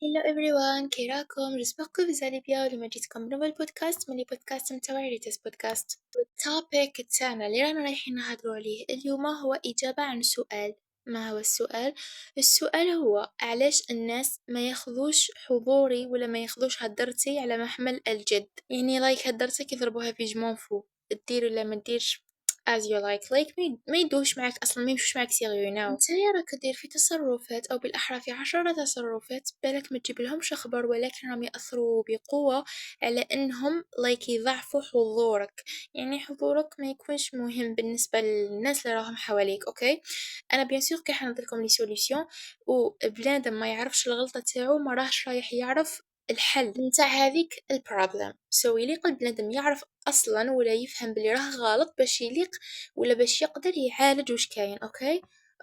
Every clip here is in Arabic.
Hello everyone, كي راكم؟ j'espère que vous allez bien. اليوم جيتكم بنوفل بودكاست من البودكاست متاعي ريتس بودكاست. التوبيك تاعنا اللي رانا رايحين نهضروا عليه اليوم هو إجابة عن سؤال. ما هو السؤال؟ السؤال هو علاش الناس ما ياخذوش حضوري ولا ما ياخذوش هدرتي على محمل الجد؟ يعني لايك هدرتك يضربوها في جمونفو، تدير ولا ما تديرش as you like ما يدوش معك اصلا، ما يمشوش معك سيريو. ناو نتايا راك دير في تصرفات او بالاحرى في 10 تصرفات بالك ما تجيب لهمش خبر، ولكن راهم ياثروا بقوه على انهم يضعفوا حضورك. يعني حضورك ما يكونش مهم بالنسبه للناس اللي راهم حواليك. اوكي، انا بيان سور كي حنضرب لكم لي سوليوشن، وبنادم ما يعرفش الغلطه تاعو ما راهش رايح يعرف الحل نتاع هذيك البروبلم. سو يليق البنادم يعرف اصلا ولا يفهم بلي راه غلط باش يليق ولا باش يقدر يعالج واش كاين.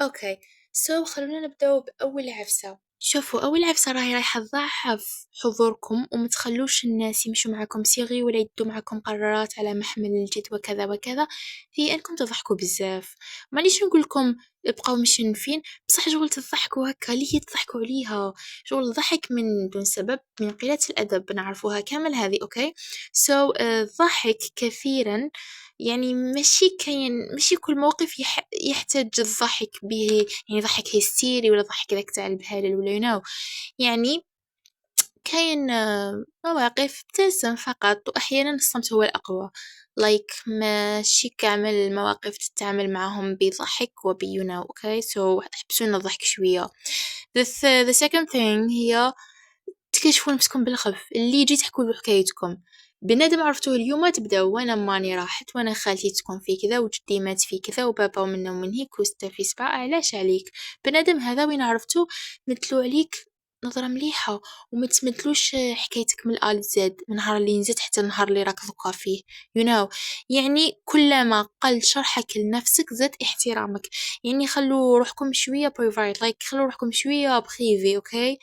اوكي سو خلونا نبداو باول عفسه. شوفوا، اول عفسه راهي رايحه تضعف حضوركم وما تخلوش الناس يمشوا معكم سيغي ولا يدوا معكم قرارات على محمل الجد وكذا وكذا، هي انكم تضحكوا بزاف. مانيش نقول لكم بقاو مشنفين، بصح شغل تضحكوا هكا ليه تضحكوا عليها، شغل الضحك من دون سبب من قلة الأدب، نعرفوها كامل هذه. أوكي سو الضحك كثيرا يعني ماشي كل موقف يحتاج الضحك به، يعني ضحك هستيري ولا ضحك ذاك تاع البهلل ولا يعني كاين مواقف ابتسم فقط، وأحيانا الصمت هو الأقوى. ماشي كامل المواقف تتعامل معهم بضحك okay so تحبسون الضحك شوية. the second thing هي تكتشفوا نفسكم بالخف اللي يجي تحكوا له حكايتكم. بنادم عرفتوه اليوم تبداو وانا ماني راحت وانا خالتي تكون في كذا وجدي مات في كذا وبابا منا ومن هيك وستا في سبعة، علاش عليك؟ بنادم هذا وين عرفتو مثلو عليك نظرة مليحة، وما تمثلوش حكايتك من الآل زاد من نهار اللي نزيد حتى النهار اللي راك ذوقا فيه. يعني كلما قل شرحك لنفسك زاد احترامك. يعني خلوا روحكم شوية private، خلوا روحكم شوية بخيفي. اوكي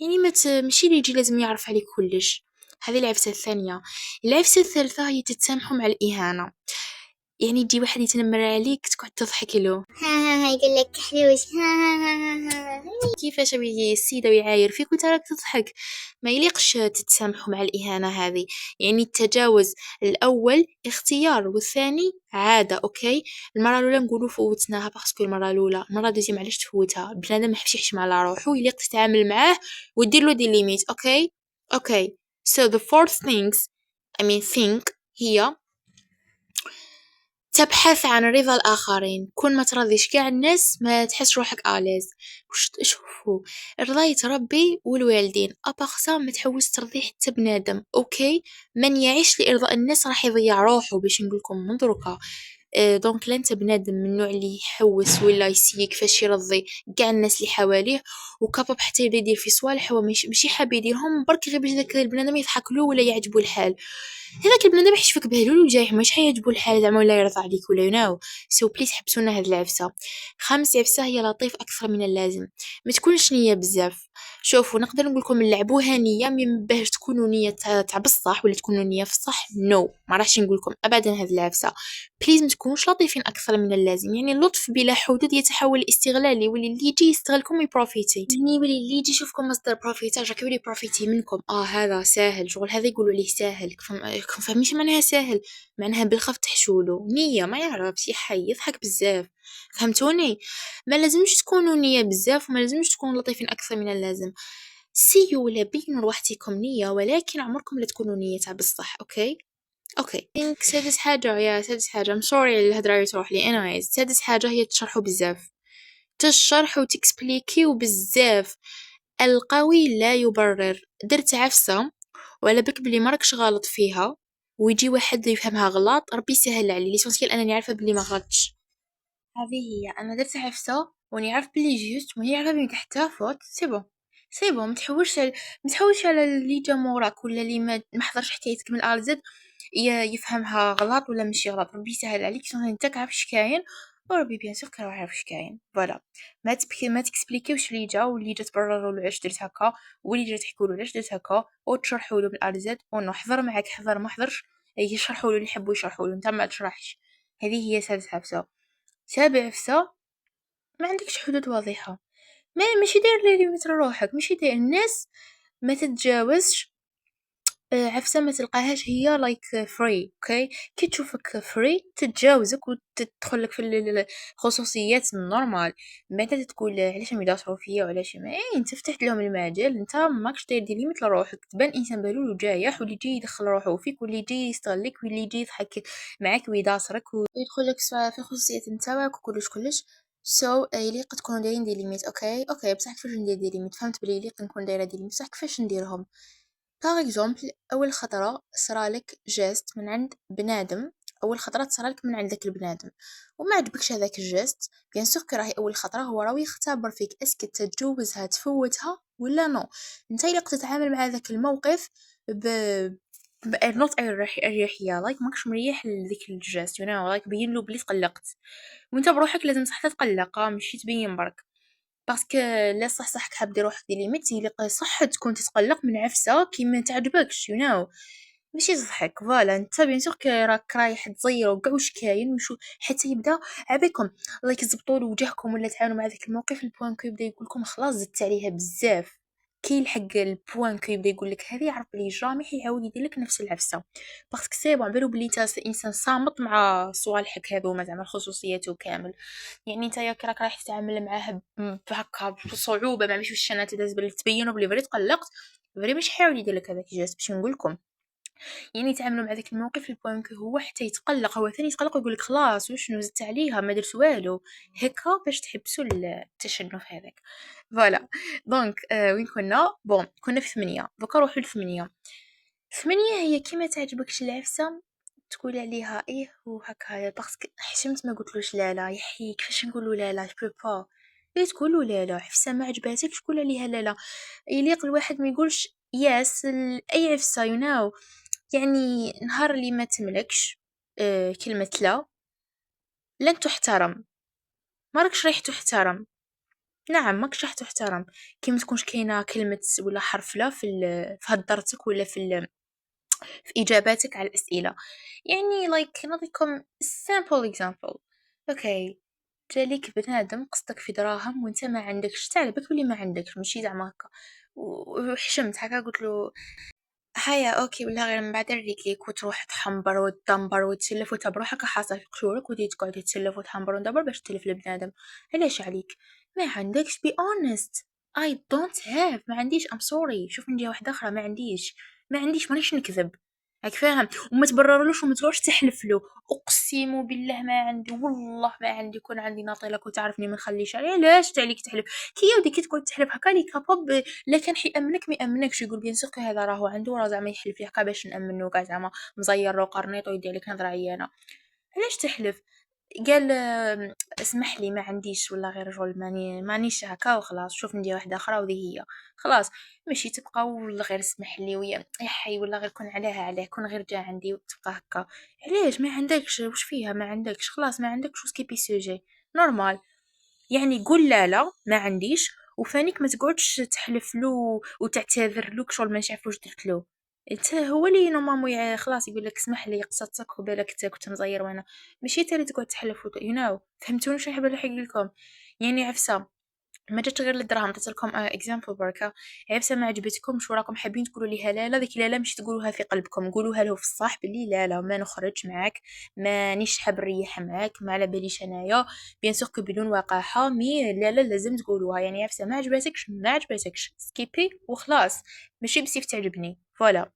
يعني ماشي اللي يجي لازم يعرف عليك كلش. هذه العفسة الثانية. العفسة الثالثة هي تتسامحوا مع الإهانة. يعني يجي واحد يتنمر عليك تقعد تضحك له ها يقول لك حلوش ها كيفاش بيجي السيدة ويعاير فيك وانت راك تضحك. ما يليقش تتسامحوا مع الإهانة هذه. يعني التجاوز الأول اختيار والثاني عادة. أوكي المرة الأولى نقولوا فوتناها باسكو المرة الأولى، المرة دوزيام علاش تفوتها؟ بنادم ما يحبش يحشم على روحو، يليق تتعامل معاه ودير له دي ليميت. اوكي so the fourth thing هي تبحث عن رضا الآخرين. كون ما ترضيش كاع الناس ما تحس روحك آليز. شوفوا، الرضا يتربي والوالدين أبخسا ما تحوس ترضي حتى بنادم. أوكي من يعيش لإرضاء الناس راح يضيع روحه، باش نقولكم من دروكا. دونك لا انت بنادم من النوع اللي يحوس ولا يسيك كيفاش يرضي كاع الناس اللي حواليه وكاباب حتى يبدا يدير في صوالح هو ماشي حاب يديرهم برك غير باش داك البنادم يضحك له ولا يعجبو الحال. هذاك البنادم يحشفك بهلول وجايح مش حيعجبو الحال زعما ولا يرضى عليك ولا سو بليز حبسونا هاد العفسه. خامس عفسه هي لطيف اكثر من اللازم. ما تكونش نيه بزاف. شوفوا نقدر نقول لكم نلعبوها نيه من باش تكونوا نيه تاع بصح ولا تكونوا نيه في الصح. ما راحش نقول لكم ابدا هاد العفسه. بليز ما تكونوش لطيفين اكثر من اللازم. يعني اللطف بلا حدود يتحول استغلالي، واللي يجي يستغلكم يبروفيتي. يعني اللي يجي يشوفكم مصدر بروفيتاج راك يولي بروفيتي منكم. هذا ساهل شغل، هذا يقولوا ليه ساهل. كم فهميش معناها ساهل؟ معناها بالخف تحشولو نية ما يعرفش يحي يضحك بزاف. فهمتوني؟ ما لازمش تكونوا نية بزاف وما لازمش تكونوا لطيفين اكثر من اللازم. سيو ولا بينوا روحتكم نية، ولكن عمركم لا تكونوا نية تاع بصح. اوكي سادس حاجة I'm sorry الهدرة تروح لي anyways. سادس حاجة هي تشرحوا بزاف، تشرحوا وتكسبليكيو بزاف. القوي لا يبرر. درت عفسة وعلى بك بلي ماركش غلط فيها ويجي واحد يفهمها غلط، ربي يسهل علي ليسونسيال انني عارفه بلي ما غلطش. هذه هي انا درت عفسه وني عارف بلي جوست وني عارفه بلي تحتها فوت. سي بون ما تحوش على اللي جا موراك ولا اللي ما حضرش حكايتك من ا ل زد يفهمها غلط ولا ماشي غلط. ربي يسهل عليك شنو انت عارف اش كاين، وربي بيان سور كان عارف اش كاين. فوالا ما تكسبليكيوش اللي جا واللي جا تبرروا له علاش درت هكا واللي جا تحكوا له علاش درت هكا وتشرحوا له من ا ل زد وانه حضر معك حضر ما حضرش يشرحوا له اللي يحبوا يشرحوا له، انت ما تشرحش. هذه هي سادس عفسه. سابع عفسه ما عندكش حدود واضحه. ماشي داير لي ليميت لروحك، ماشي داير الناس ما تتجاوزش عفسة ما تلقاهاش هي like free اوكي، كي تشوفك free تتجاوزك وتدخلك في الخصوصيات النورمال، من بعد تقول علاش راهم يداصروا فيا وعلاش ما انت فتحت لهم المجال، انت ماكش داير دي ليميت لروحك، تبان انسان بهلول وجايح واللي يجي يدخل روحه فيك واللي يجي يستغلك واللي يجي يضحك معاك ويداصرك ويدخلك في خصوصيات نتاعك وكلش كلش. يليق تكونوا دايرين دي ليميت اوكي بصح كيفاش ندير دي ليميت؟ فهمت بلي يليق نكون دايره دي ليميت، بصح كيفاش نديرهم؟ باغ اكزومبل اول خطره صرالك جيست من عند بنادم، اول خطره تصرالك من عند ذاك البنادم وما عجبكش هذاك الجيست، بيان سور كي راهي اول خطره هو راه يختبر فيك اسكي تتجوزها تفوتها ولا نو. انت اللي تتعامل مع ذاك الموقف ب نوت اريحيه، لايك ماكش مريح لذيك الجيست يو نو، لايك بين له بلي تقلقت، وانت بروحك لازم صح تتقلق ماشي تبين برك، باسكو لا صح حاب دير روحك دي ليميت يليق صح تكون تتقلق من عفسه كي ما تعجبكش يو نو، ماشي صحك فوالا انت بيان سور كي راك رايح تزير وكاع واش كاين وشو حتى يبدا عبيكم الله يزبطوا له وجهكم ولا تعاونوا مع ذاك الموقف، البوان كو يبدا يقول لكم خلاص زدت عليها بزاف، كي يلحق البوان كو يبدا يقول لك هذه يعرف بلي جامي حيعاود يدير لك نفس العفسه، باسكو سي بون بالو بلي انت انسان صامت مع صوالحك هذوما زعما خصوصياته كامل، يعني نتايا كي راك رايح تتعامل معاه بهكا بصعوبه ما مش واش انا تداز بلي تبينوا بلي فري تقلقت، فري مش حاول يدير لك هذاك الجاست باش نقول لكم، يعني يتعاملوا مع ذاك الموقف البوان كو هو حتى يتقلق هو ثاني يتقلق ويقول لك خلاص وشنو زدت عليها ما درت والو، هكا باش تحبسوا التشنف هذاك. فوالا دونك وين كنا؟ بون كنا في 8، دوكا نروحو ل8. 8 هي كيما تعجبكش العفسه تقول عليها ايه وهكا باسكو حشمت ما قلتلوش لا لا يحيي كيفاش نقولوا لا لا جو با، ايه تقولوا لا لا عفسه ما عجباتكش تقول عليها لا لا، يليق الواحد ما يقولش ياس اي عفسه يو نو، يعني نهار اللي ما تملكش كلمه لا لن تحترم، ما راكش رايح تحترم، نعم ماكش راح تحترم، كي ما تكونش كاينه كلمه ولا حرف لا في هدرتك ولا في إجاباتك على الأسئلة، يعني نعطيكم simple example. اوكي جاليك بنادم قصدك في دراهم وانت ما عندكش، تعلبك بلي ما عندكش ماشي زعما هكا وحشمت هكا قلت له هيا اوكي ولا غير من بعد نريك ليك، وتروح تحنبر وتدمبر وتسلف وانت بروحك حاصه في قشورك ودي تقعد تسلف وتحنبر وتدمبر باش تلف البنادم، علاش عليك ما عندكش be honest. I don't have ما عنديش I'm sorry، شوف من جهة واحدة أخرى ما عنديش مانيش نكذب، راك فاهم، وما تبررلوش وما تروحش تحلف له اقسم بالله ما عندي والله ما عندي كون عندي ناطيلك وتعرفني ما نخليش عليه، علاش تعليك تحلف كي يودي كي تقعد تحلف هكا لي كاباب لا كان حيأمنك ما يأمنكش، يقول بيان سور هذا راهو عنده راه زعما يحلف لي هكا باش نأمنو كاع زعما مزير له قرنيط ويدير لك نظره عيانه، علاش تحلف؟ قال اسمح لي ما عنديش ولا غير رجل مانيش هكا وخلاص، شوف ندير واحده اخرى وذي هي خلاص، ماشي تبقى ولا غير اسمح لي ويا يحي ولا غير كون عليه كون غير جا عندي وتبقى هكا، علاش ما عندكش واش فيها ما عندكش خلاص ما عندكش وسكيبي سوجي نورمال، يعني قول لا لا ما عنديش وفانيك ما تقعدش تحلف له وتعتذر له شغل ما نعرف واش درت له، انت هو اللي نورمالمون خلاص يقول لك اسمح لي قصتك وبالك انت كنت مزير وانا ماشي انت اللي تقعد تحلف يو نو فهمتوني شنو نحب نحكي لكم، يعني عفسه ما جاتش غير للدراهم، درت لكم اكزامبل بركه، عفسه ما عجبتكمش وراكم حابين تقولوا ليها لا لا، ديك لا لا مش تقولوها في قلبكم، قولوها له في الصح بلي لا لا ما نخرج معاك مانيش حاب نريح معاك ما على باليش انايا، بيان سور بدون وقاحه مي لا لا لازم تقولوها، يعني عفسه ما عجبتكش سكيبي وخلاص، ماشي بسيف تعجبني فوالا.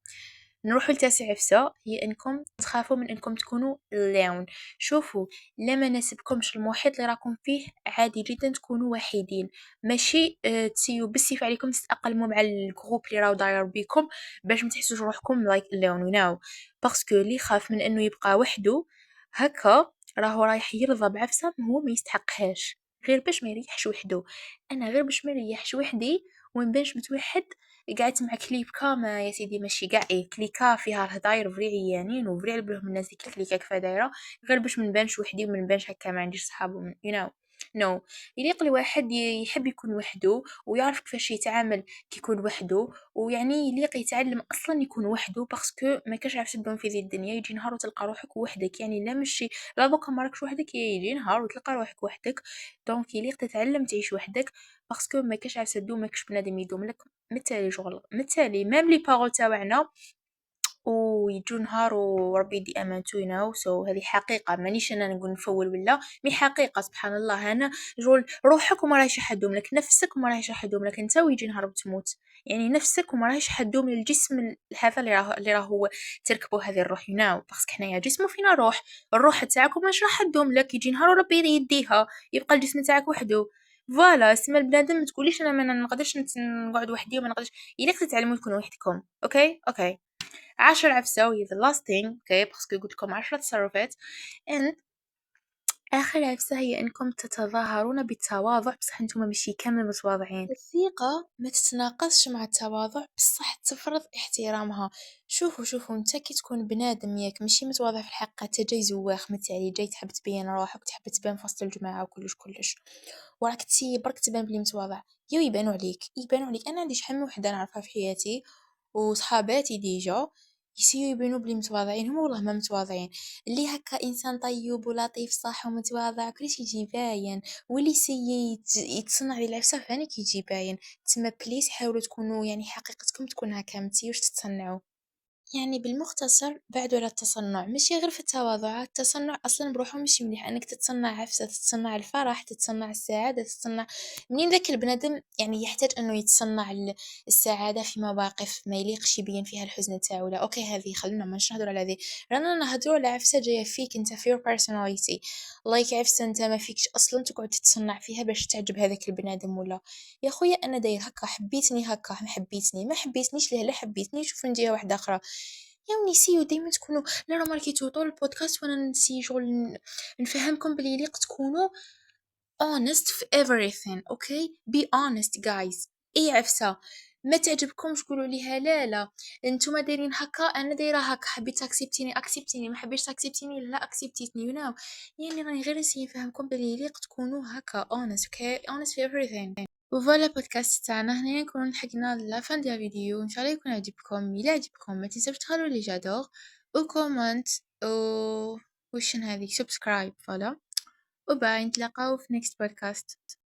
نروحوا لتاسع عفسة، هي انكم تخافوا من انكم تكونوا لون، شوفوا لا ما ناسبكمش المحيط اللي راكم فيه عادي جدا تكونوا وحيدين، ماشي تسيو بالسيف عليكم تتاقلموا مع الجروب اللي راهو داير بيكم باش ما تحسوش روحكم لايك لون ناو، باسكو اللي خاف من انه يبقى وحده هكا راهو رايح يرضى بعفسه هو ما يستحقهاش، غير باش ما يريحش وحده، انا غير باش ما نريحش وحدي ونبانش متوحد قعدت مع كليكا ما يا سيدي ماشي كاع ايه كليكا فيها الهداير فري عيانين وفري على بالهم الناس ديك الكليكا كيف دايره، غير باش ما نبانش وحدي وما نبانش هكا ما عنديش صحاب يو نو no. يليق الواحد يحب يكون وحده ويعرف كيفاش يتعامل كي يكون وحده، ويعني يليق يتعلم اصلا يكون وحده باسكو ما كاش عارف تدوم في ذي الدنيا. يجي نهار وتلقى روحك وحدك، يعني لا مشي لا دوكا ما راكش وحدك، يجي نهار وتلقى روحك وحدك. دونك يليق تتعلم تعيش وحدك باسكو ما كاش عارف تدوم، ما كاش بنادم يدوم لك. مثالي شغل مثالي ميم لي بارو تاوعنا ويجو نهار وربي يدي امانتو سو هذه حقيقه، مانيش انا نقول نفول ولا مي حقيقه. سبحان الله، انا جول روحك وما راهيش حدوم لك، نفسك وما راهيش حدوم لك انت، ويجي نهار بتموت. يعني نفسك وما راهيش حدوم للجسم هذا اللي راه هو تركبوا هذه الروح باسكو حنايا جسم وفينا روح. الروح تاعك مش راح تدوم لك، يجي نهار وربي يديها يبقى الجسم تاعك وحده. فوالا اسم البنادم ما تقوليش انا ما نقدرش نقعد وحدي وما نقدرش. يليق تتعلموا تكونوا وحدكم. اوكي اوكي. 10 عفسة وهي the last thing. اوكي باسكو قلت لكم 10 تصرفات. and آخر عفسة هي أنكم تتظاهرون بالتواضع بصح انتم ماشي كامل متواضعين. الثقة ما تتناقصش مع التواضع بصح تفرض احترامها. شوفوا انت كي تكون بنادم ياك ماشي متواضع في الحق، انت جاي زواخ مثالي، جاي تحب تبين روحك وتحب تبان في وسط الجماعة وكلش وراك تسي برك تبان بلي متواضع. يبانوا عليك. انا عندي شحال من وحده نعرفها في حياتي وصحاباتي ديجا يسيو يبانوا بلي متواضعين، هما والله ما متواضعين. اللي هكا انسان طيب ولطيف صح ومتواضع كلش يجي باين، واللي يتصنع العفسه فاني كيجي باين. تما بليز حاولوا تكونوا يعني حقيقتكم تكون هكا، متيوش تتصنعوا. يعني بالمختصر بعدوا على التصنع، ماشي غير في التواضع، التصنع اصلا بروحه ماشي مليح. انك تتصنع عفسه، تتصنع الفرح، تتصنع السعاده، تتصنع منين ذاك البنادم يعني يحتاج انه يتصنع السعاده في مواقف ما يليقش يبين فيها الحزن تاعو. لا اوكي هذه خلينا ما نهضروا على هذه، رانا نهضروا على عفسه جايه فيك انت في your personality. لايك عفسه انت ما فيكش اصلا تقعد تتصنع فيها باش تعجب هذاك البنادم. ولا يا خويا انا داير هكا، حبيتني هكا، ما حبيتنيش لا حبيتني شوف ندير واحده اخرى. يا ونسيو دايما تكونوا، لا راه ماركيتو طول البودكاست وانا نسي شغل نفهمكم بلي يليق تكونوا honest في everything. okay be honest guys. اي عفسه ما تعجبكمش قولوا ليها لا انتوما دايرين هكا انا دايره هكا، حبيت اكسبتيني ما حبيتش تاكسبتيني لا اكسبتيتني يعني راني غير نسي نفهمكم بلي يليق تكونوا هكا honest. okay honest في everything. وفوالا بودكاست تاعنا هنا نكون لحقنا لافان ديال الفيديو، ان شاء الله يكون عجبكم. الى عجبكم ما تنسوش تخلوا لي جادور وكومنت وشن هذه سبسكرايب. فوالا وباي، نتلاقاو في next podcast.